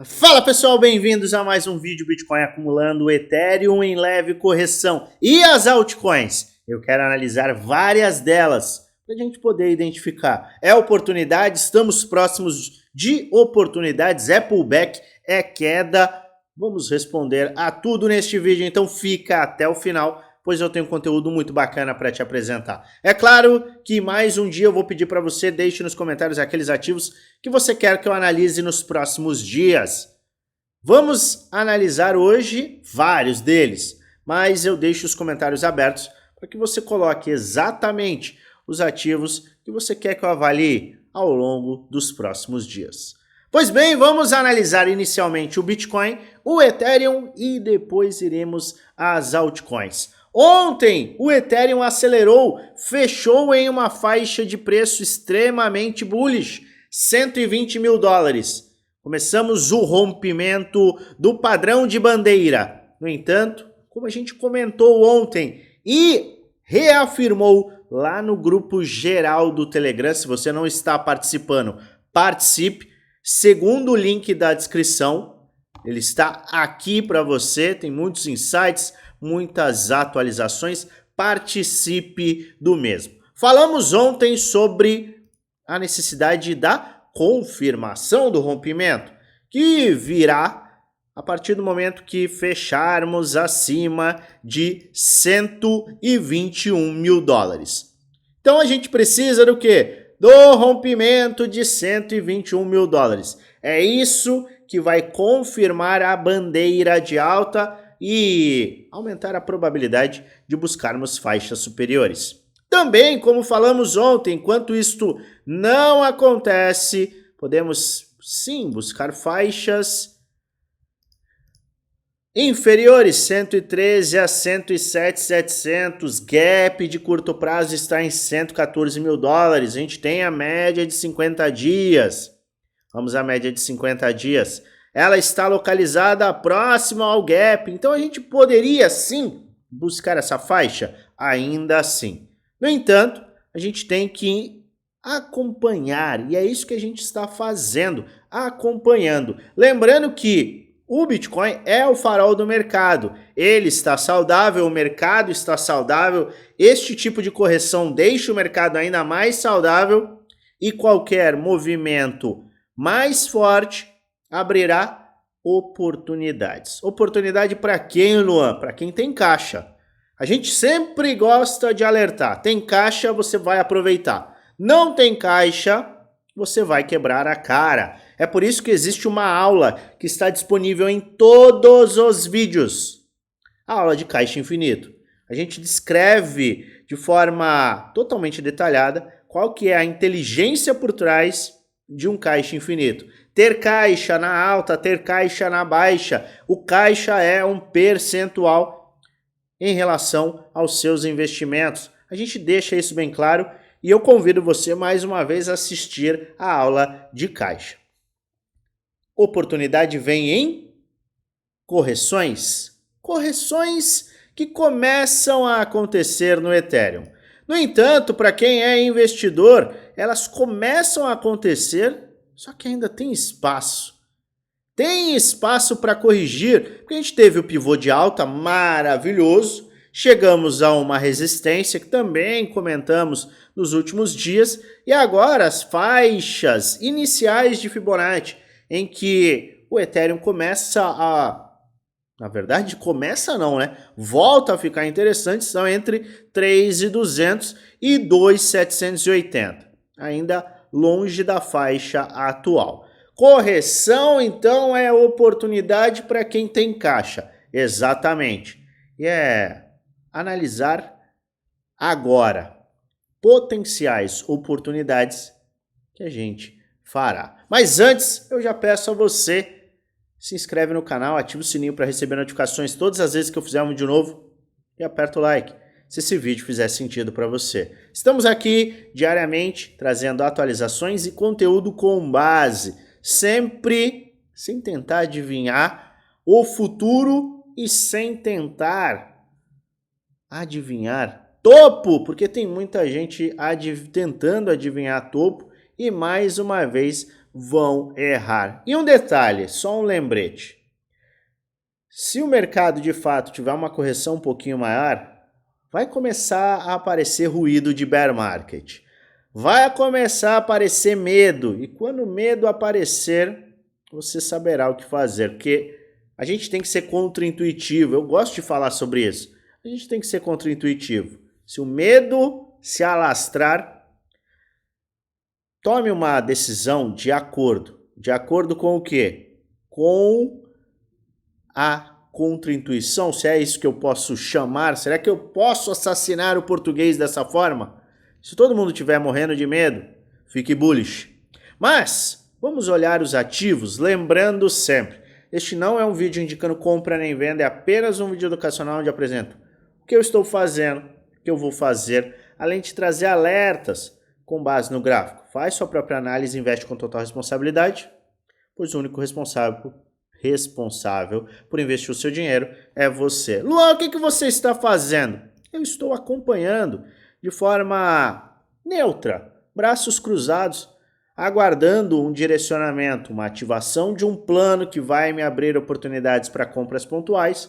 Fala pessoal, bem-vindos a mais um vídeo Bitcoin acumulando, Ethereum em leve correção e as altcoins. Eu quero analisar várias delas para a gente poder identificar. É oportunidade, estamos próximos de oportunidades, é pullback, é queda. Vamos responder a tudo neste vídeo, então fica até o final, pois eu tenho conteúdo muito bacana para te apresentar. É claro que mais um dia eu vou pedir para você, deixe nos comentários aqueles ativos que você quer que eu analise nos próximos dias. Vamos analisar hoje vários deles, mas eu deixo os comentários abertos para que você coloque exatamente os ativos que você quer que eu avalie ao longo dos próximos dias. Pois bem, vamos analisar inicialmente o Bitcoin, o Ethereum e depois iremos às altcoins. Ontem o Ethereum acelerou, fechou em uma faixa de preço extremamente bullish, 120 mil dólares. Começamos o rompimento do padrão de bandeira. No entanto, como a gente comentou ontem e reafirmou lá no grupo geral do Telegram, se você não está participando, participe. Segundo o link da descrição, ele está aqui para você, tem muitos insights, muitas atualizações, participe do mesmo. Falamos ontem sobre a necessidade da confirmação do rompimento, que virá a partir do momento que fecharmos acima de 121 mil dólares. Então a gente precisa do quê? Do rompimento de 121 mil dólares. É isso que vai confirmar a bandeira de alta e aumentar a probabilidade de buscarmos faixas superiores. Também, como falamos ontem, enquanto isto não acontece, podemos sim buscar faixas inferiores, 113 a 107.700, gap de curto prazo está em 114 mil dólares, a gente tem a média de 50 dias, vamos à média de 50 dias, ela está localizada próxima ao gap, então a gente poderia sim buscar essa faixa, ainda assim. No entanto, a gente tem que acompanhar, e é isso que a gente está fazendo, acompanhando. Lembrando que o Bitcoin é o farol do mercado, ele está saudável, o mercado está saudável, este tipo de correção deixa o mercado ainda mais saudável e qualquer movimento mais forte abrirá oportunidades. Oportunidade para quem, Luan? Para quem tem caixa. A gente sempre gosta de alertar. Tem caixa, você vai aproveitar. Não tem caixa, você vai quebrar a cara. É por isso que existe uma aula que está disponível em todos os vídeos. A aula de caixa infinito. A gente descreve de forma totalmente detalhada qual que é a inteligência por trás de um caixa infinito. Ter caixa na alta, ter caixa na baixa. O caixa é um percentual em relação aos seus investimentos. A gente deixa isso bem claro e eu convido você mais uma vez a assistir a aula de caixa. Oportunidade vem em correções. Correções que começam a acontecer no Ethereum. No entanto, para quem é investidor, elas começam a acontecer, só que ainda tem espaço. Tem espaço para corrigir, porque a gente teve o pivô de alta maravilhoso, chegamos a uma resistência que também comentamos nos últimos dias, e agora as faixas iniciais de Fibonacci, em que o Ethereum começa a... Na verdade, começa não, né? Volta a ficar interessante, são entre 3.200 e 2.780, ainda longe da faixa atual. Correção, então, é oportunidade para quem tem caixa. Exatamente. E é analisar agora potenciais oportunidades que a gente fará. Mas antes, eu já peço a você, se inscreve no canal, ativa o sininho para receber notificações todas as vezes que eu fizer um vídeo novo e aperta o like se esse vídeo fizer sentido para você. Estamos aqui diariamente trazendo atualizações e conteúdo com base, sempre sem tentar adivinhar o futuro e sem tentar adivinhar topo, porque tem muita gente tentando adivinhar topo e mais uma vez vão errar. E um detalhe, só um lembrete. Se o mercado de fato tiver uma correção um pouquinho maior, vai começar a aparecer ruído de bear market. Vai começar a aparecer medo. E quando o medo aparecer, você saberá o que fazer. Porque a gente tem que ser contra-intuitivo. Eu gosto de falar sobre isso. A gente tem que ser contra-intuitivo. Se o medo se alastrar, tome uma decisão de acordo. De acordo com o quê? Com a contra-intuição, se é isso que eu posso chamar. Será que eu posso assassinar o português dessa forma? Se todo mundo estiver morrendo de medo, fique bullish. Mas vamos olhar os ativos, lembrando sempre, este não é um vídeo indicando compra nem venda, é apenas um vídeo educacional onde apresento o que eu estou fazendo, o que eu vou fazer, além de trazer alertas com base no gráfico. Faz sua própria análise e investe com total responsabilidade, pois o único responsável por investir o seu dinheiro é você. Luan, o que você está fazendo? Eu estou acompanhando de forma neutra, braços cruzados, aguardando um direcionamento, uma ativação de um plano que vai me abrir oportunidades para compras pontuais,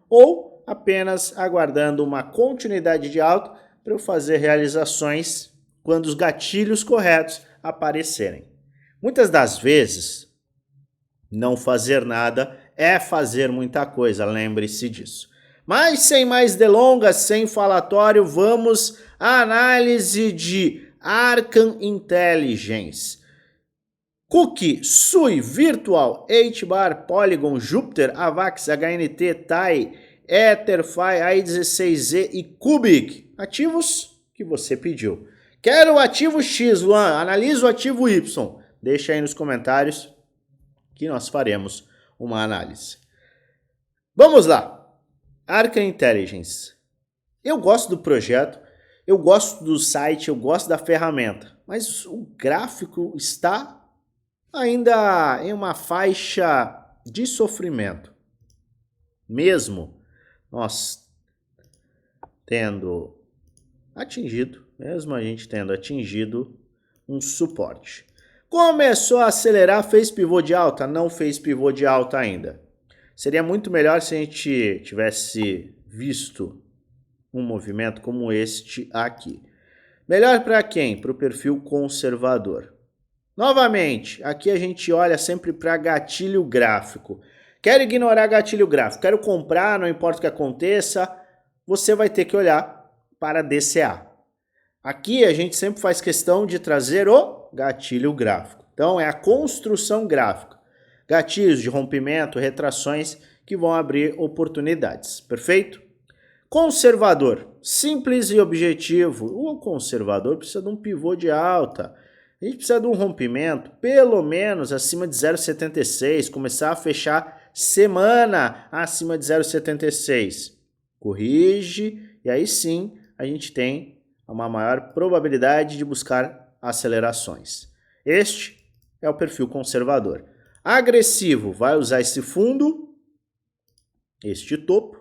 ou apenas aguardando uma continuidade de alta para eu fazer realizações quando os gatilhos corretos aparecerem. Muitas das vezes, não fazer nada é fazer muita coisa, lembre-se disso. Mas sem mais delongas, sem falatório, vamos à análise de Arcan Intelligence. Cookie, Sui, Virtual, HBAR, Polygon, Jupiter, Avax, HNT, TAI, Etherfi, AI16Z e Cubic. Ativos que você pediu. Quero o ativo X, Luan. Analisa o ativo Y. Deixa aí nos comentários que nós faremos uma análise. Vamos lá. Arcan Intelligence. Eu gosto do projeto, eu gosto do site, eu gosto da ferramenta, mas o gráfico está ainda em uma faixa de sofrimento. Mesmo nós tendo atingido, mesmo a gente tendo atingido um suporte. Começou a acelerar, fez pivô de alta? Não fez pivô de alta ainda. Seria muito melhor se a gente tivesse visto um movimento como este aqui. Melhor para quem? Para o perfil conservador. Novamente, aqui a gente olha sempre para gatilho gráfico. Quero ignorar gatilho gráfico, quero comprar, não importa o que aconteça, você vai ter que olhar para DCA. Aqui a gente sempre faz questão de trazer o gatilho gráfico. Então é a construção gráfica. Gatilhos de rompimento, retrações que vão abrir oportunidades. Perfeito? Conservador. Simples e objetivo. O conservador precisa de um pivô de alta. A gente precisa de um rompimento pelo menos acima de 0,76. Começar a fechar semana acima de 0,76. Corrige e aí sim a gente tem uma maior probabilidade de buscar acelerações. Este é o perfil conservador. Agressivo vai usar esse fundo, este topo,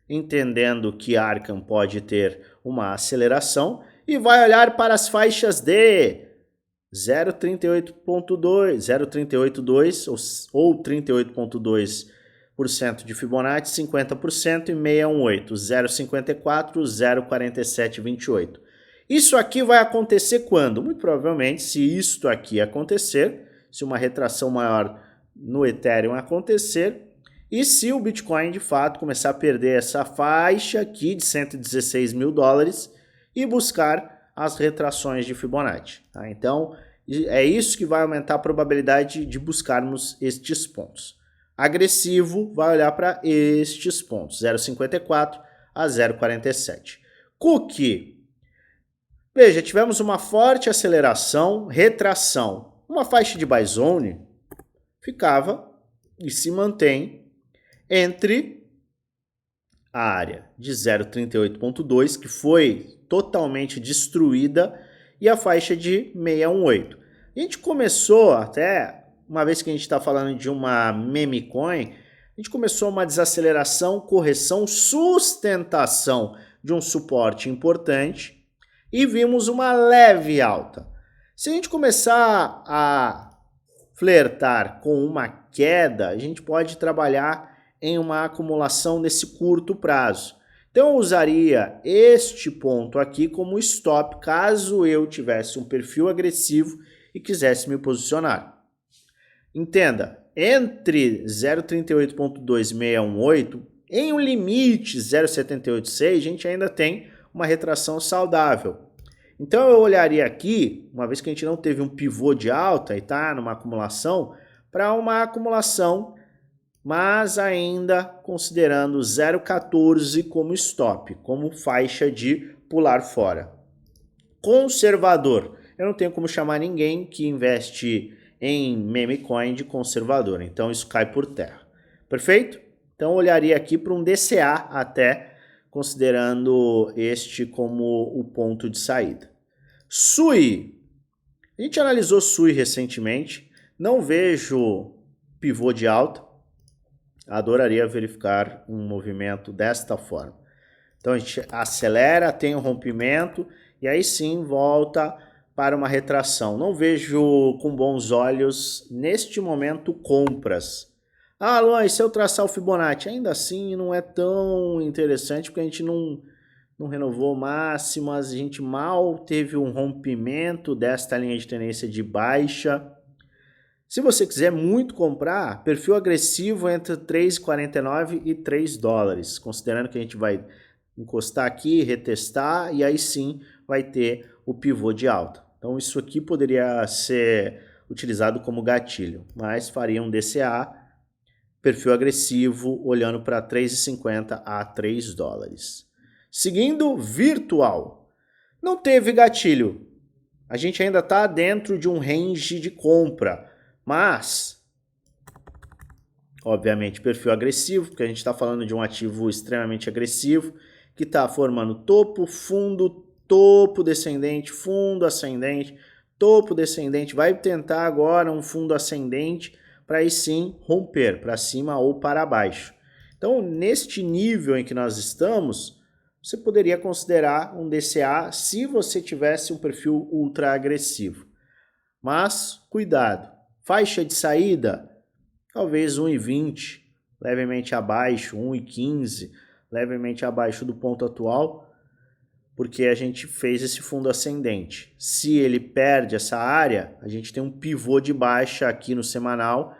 entendendo que Arcan pode ter uma aceleração e vai olhar para as faixas de 0,38.2, 0,382 ou 38.2% de Fibonacci, 50% e 618, 0,54, 0,4728. Isso aqui vai acontecer quando? Muito provavelmente, se isto aqui acontecer, se uma retração maior no Ethereum acontecer, e se o Bitcoin de fato começar a perder essa faixa aqui de 116 mil dólares e buscar as retrações de Fibonacci. Tá? Então, é isso que vai aumentar a probabilidade de buscarmos estes pontos. Agressivo vai olhar para estes pontos, 0,54 a 0,47. Cookie. Veja, tivemos uma forte aceleração, retração. Uma faixa de buy zone ficava e se mantém entre a área de 0,38.2, que foi totalmente destruída, e a faixa de 618. A gente começou até, uma vez que a gente está falando de uma meme coin, a gente começou uma desaceleração, correção, sustentação de um suporte importante e vimos uma leve alta. Se a gente começar a flertar com uma queda, a gente pode trabalhar em uma acumulação nesse curto prazo. Então eu usaria este ponto aqui como stop caso eu tivesse um perfil agressivo e quisesse me posicionar. Entenda, entre 0,38.2618 em um limite 0,786 a gente ainda tem uma retração saudável. Então eu olharia aqui, uma vez que a gente não teve um pivô de alta e está numa acumulação, para uma acumulação, mas ainda considerando 0,14 como stop, como faixa de pular fora. Conservador. Eu não tenho como chamar ninguém que investe em meme coin de conservador, então isso cai por terra. Perfeito? Então eu olharia aqui para um DCA até, considerando este como o ponto de saída. SUI. A gente analisou SUI recentemente, não vejo pivô de alta. Adoraria verificar um movimento desta forma. Então a gente acelera, tem um rompimento e aí sim volta para uma retração. Não vejo com bons olhos, neste momento, compras. Ah, Luan, e se eu traçar o Fibonacci? Ainda assim não é tão interessante porque a gente não renovou máximas, a gente mal teve um rompimento desta linha de tendência de baixa. Se você quiser muito comprar, perfil agressivo entre 3,49 e 3 dólares, considerando que a gente vai encostar aqui, retestar e aí sim vai ter o pivô de alta. Então isso aqui poderia ser utilizado como gatilho, mas faria um DCA, perfil agressivo, olhando para 3,50 a 3 dólares. Seguindo, virtual. Não teve gatilho. A gente ainda está dentro de um range de compra, mas, obviamente, perfil agressivo, porque a gente está falando de um ativo extremamente agressivo, que está formando topo, fundo, topo descendente, fundo ascendente, topo descendente. Vai tentar agora um fundo ascendente para aí sim romper para cima ou para baixo. Então, neste nível em que nós estamos, você poderia considerar um DCA se você tivesse um perfil ultra agressivo. Mas, cuidado, faixa de saída, talvez 1,20, levemente abaixo, 1,15, levemente abaixo do ponto atual, porque a gente fez esse fundo ascendente. Se ele perde essa área, a gente tem um pivô de baixa aqui no semanal,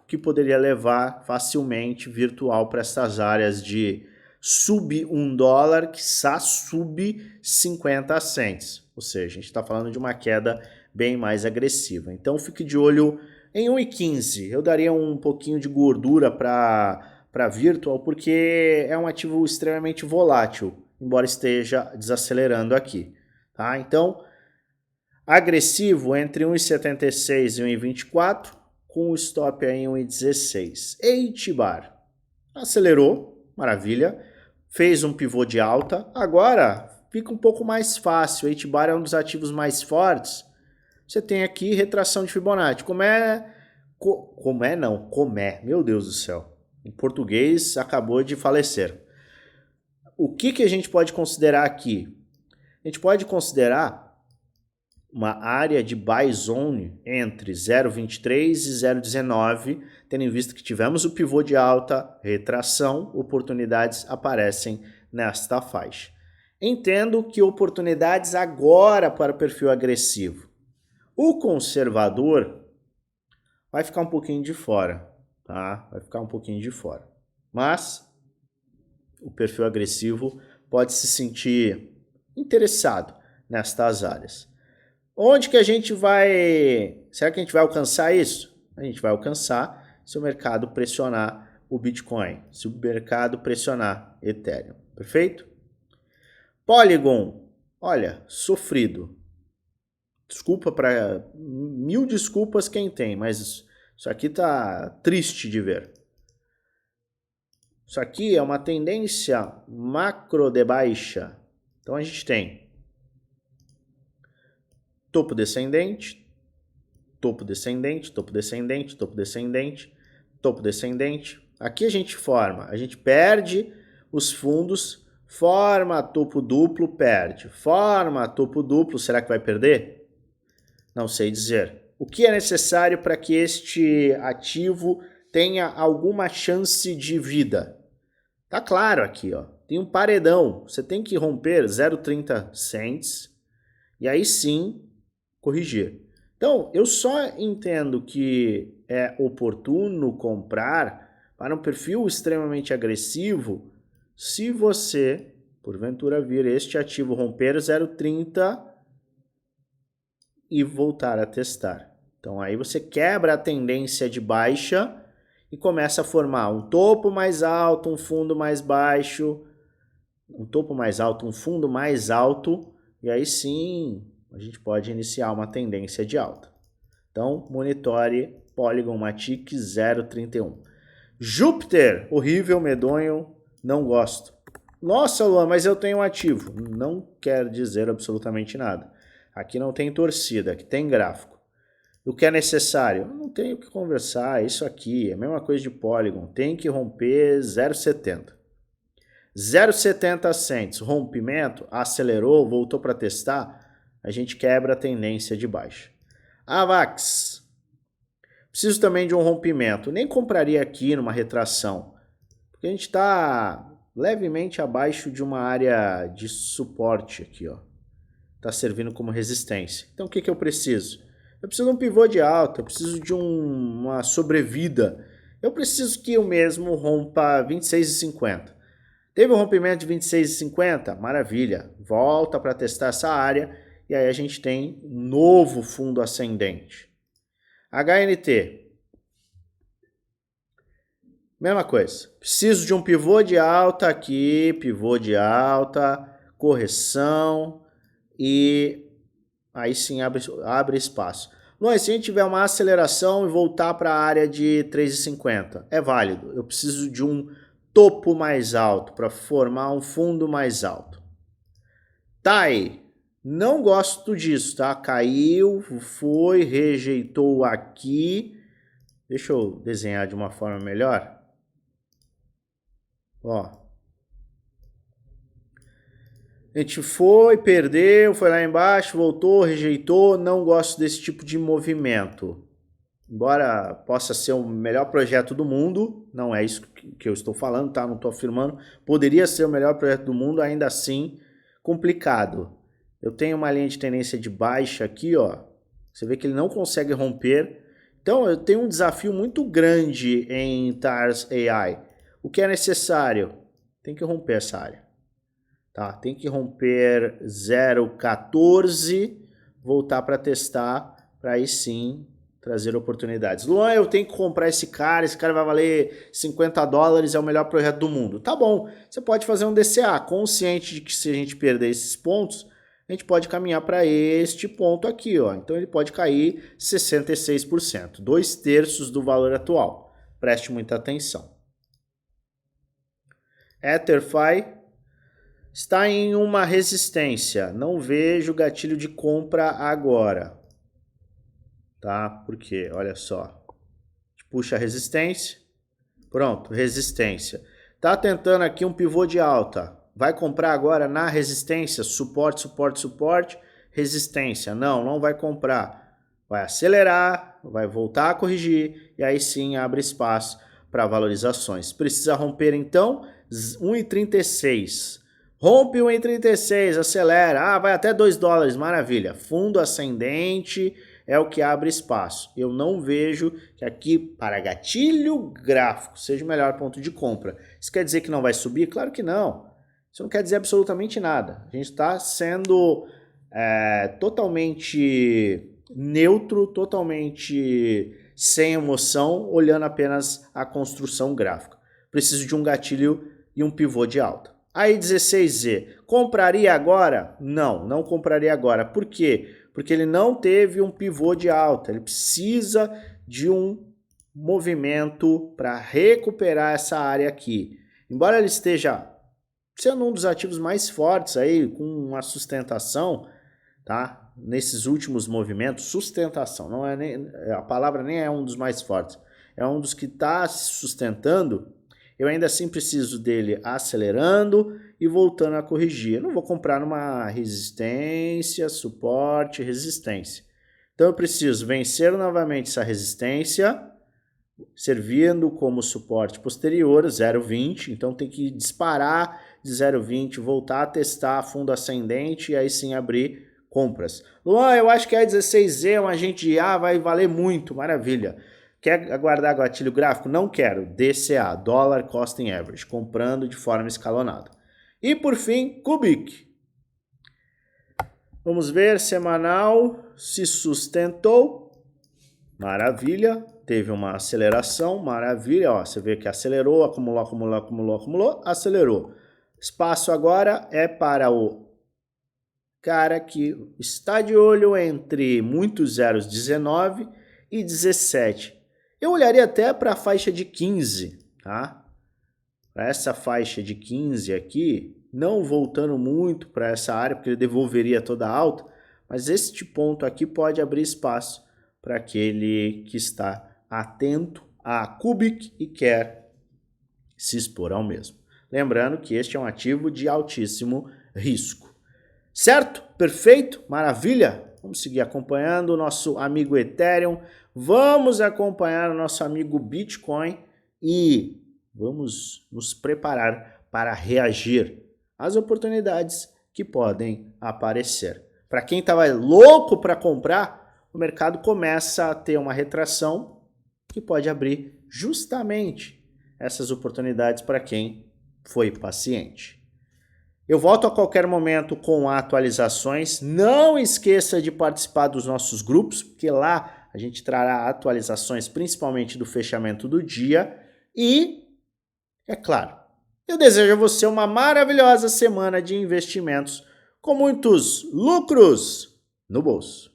que poderia levar facilmente virtual para essas áreas de sub 1 dólar, quiçá sub 50 cents. Ou seja, a gente está falando de uma queda bem mais agressiva. Então fique de olho em 1,15. Eu daria um pouquinho de gordura para virtual, porque é um ativo extremamente volátil, embora esteja desacelerando aqui. Tá? Então, agressivo entre 1,76 e 1,24, com o stop aí em 1,16. Eitibar acelerou, maravilha, fez um pivô de alta, agora fica um pouco mais fácil. O Eitibar é um dos ativos mais fortes. Você tem aqui retração de Fibonacci. Comé, meu Deus do céu. Em português acabou de falecer. O que a gente pode considerar aqui? A gente pode considerar uma área de buy zone entre 0,23 e 0,19, tendo em vista que tivemos o pivô de alta, retração, oportunidades aparecem nesta faixa. Entendo que oportunidades agora para o perfil agressivo. O conservador vai ficar um pouquinho de fora, tá? Vai ficar um pouquinho de fora. Mas o perfil agressivo pode se sentir interessado nestas áreas. Onde que a gente vai... Será que a gente vai alcançar isso? A gente vai alcançar se o mercado pressionar o Bitcoin, se o mercado pressionar Ethereum. Perfeito? Polygon, olha, sofrido. Mil desculpas quem tem, mas isso aqui tá triste de ver. Isso aqui é uma tendência macro de baixa. Então a gente tem topo descendente, topo descendente, topo descendente, topo descendente, topo descendente. Aqui a gente perde os fundos, forma topo duplo, perde. Forma topo duplo, será que vai perder? Não sei dizer. o que é necessário para que este ativo tenha alguma chance de vida? Tá claro aqui, ó. Tem um paredão. Você tem que romper 0,30 cents e aí sim corrigir. Então, eu só entendo que é oportuno comprar para um perfil extremamente agressivo se você, porventura, vir este ativo romper 0,30 e voltar a testar. Então, aí você quebra a tendência de baixa e começa a formar um topo mais alto, um fundo mais baixo, um topo mais alto, um fundo mais alto, e aí sim a gente pode iniciar uma tendência de alta. Então, monitore Polygon Matic 0,31. Júpiter, horrível, medonho, não gosto. Nossa, Luan, mas eu tenho um ativo. Não quer dizer absolutamente nada. Aqui não tem torcida, aqui tem gráfico. O que é necessário? Não tenho o que conversar, é isso aqui, é a mesma coisa de Polygon. Tem que romper 0,70. 0,70 cents, rompimento, acelerou, voltou para testar, a gente quebra a tendência de baixa. AVAX, preciso também de um rompimento, nem compraria aqui numa retração, porque a gente está levemente abaixo de uma área de suporte aqui, ó. Está servindo como resistência. Então o que eu preciso? Eu preciso de um pivô de alta, eu preciso de uma sobrevida, eu preciso que eu mesmo rompa 26,50. Teve um rompimento de 26,50? Maravilha, volta para testar essa área e aí a gente tem um novo fundo ascendente. HNT, mesma coisa, preciso de um pivô de alta aqui, pivô de alta, correção e aí sim abre espaço. Mas se a gente tiver uma aceleração e voltar para a área de 3,50, é válido, eu preciso de um topo mais alto para formar um fundo mais alto. TAI, não gosto disso, tá? Caiu, foi, rejeitou aqui. Deixa eu desenhar de uma forma melhor. Ó. A gente foi, perdeu, foi lá embaixo, voltou, rejeitou. Não gosto desse tipo de movimento. Embora possa ser o melhor projeto do mundo, não é isso que eu estou falando, tá? Não estou afirmando. Poderia ser o melhor projeto do mundo, ainda assim, complicado. Eu tenho uma linha de tendência de baixa aqui, ó. Você vê que ele não consegue romper. Então, eu tenho um desafio muito grande em TARS AI. O que é necessário? Tem que romper essa área. Tá? Tem que romper 0,14, voltar para testar, para aí sim trazer oportunidades. Luan, eu tenho que comprar esse cara vai valer $50, é o melhor projeto do mundo. Tá bom, você pode fazer um DCA, consciente de que se a gente perder esses pontos, a gente pode caminhar para este ponto aqui, ó. Então ele pode cair 66%, 2/3 do valor atual. Preste muita atenção. EtherFi está em uma resistência, não vejo gatilho de compra agora. Tá? Porque, olha só, puxa a resistência, pronto, resistência. Tá tentando aqui um pivô de alta, vai comprar agora na resistência, suporte, suporte, suporte, resistência. Não, não vai comprar, vai acelerar, vai voltar a corrigir e aí sim abre espaço para valorizações. Precisa romper então 1,36. Rompe 1,36, acelera, vai até $2, maravilha. Fundo ascendente é o que abre espaço. Eu não vejo que aqui para gatilho gráfico seja o melhor ponto de compra. Isso quer dizer que não vai subir? Claro que não. Isso não quer dizer absolutamente nada. A gente está sendo totalmente neutro, totalmente sem emoção, olhando apenas a construção gráfica. Preciso de um gatilho e um pivô de alta. Aí 16Z, compraria agora? Não, não compraria agora. Por quê? Porque ele não teve um pivô de alta, ele precisa de um movimento para recuperar essa área aqui. Embora ele esteja sendo um dos ativos mais fortes aí, com uma sustentação, tá? Nesses últimos movimentos, sustentação, não é nem, a palavra nem é um dos mais fortes, é um dos que está se sustentando. Eu ainda assim preciso dele acelerando e voltando a corrigir. Eu não vou comprar numa resistência, suporte, resistência. Então eu preciso vencer novamente essa resistência, servindo como suporte posterior, 0,20. Então tem que disparar de 0,20, voltar a testar fundo ascendente e aí sim abrir compras. Luan, eu acho que a 16Z, um agente de A, vai valer muito, maravilha. Quer aguardar gatilho gráfico? Não quero. DCA, Dollar Costing Average, comprando de forma escalonada. E por fim, Cubic. Vamos ver, semanal, se sustentou, maravilha, teve uma aceleração, maravilha, ó, você vê que acelerou, acumulou, acelerou. Espaço agora é para o cara que está de olho entre muitos zeros, 19 e 17. Eu olharia até para a faixa de 15, tá? Para essa faixa de 15 aqui, não voltando muito para essa área, porque ele devolveria toda a alta, mas este ponto aqui pode abrir espaço para aquele que está atento a Cubic e quer se expor ao mesmo. Lembrando que este é um ativo de altíssimo risco. Certo? Perfeito? Maravilha? Vamos seguir acompanhando o nosso amigo Ethereum, vamos acompanhar o nosso amigo Bitcoin e vamos nos preparar para reagir às oportunidades que podem aparecer. Para quem estava louco para comprar, o mercado começa a ter uma retração que pode abrir justamente essas oportunidades para quem foi paciente. Eu volto a qualquer momento com atualizações. Não esqueça de participar dos nossos grupos, porque lá a gente trará atualizações principalmente do fechamento do dia. E, é claro, eu desejo a você uma maravilhosa semana de investimentos com muitos lucros no bolso.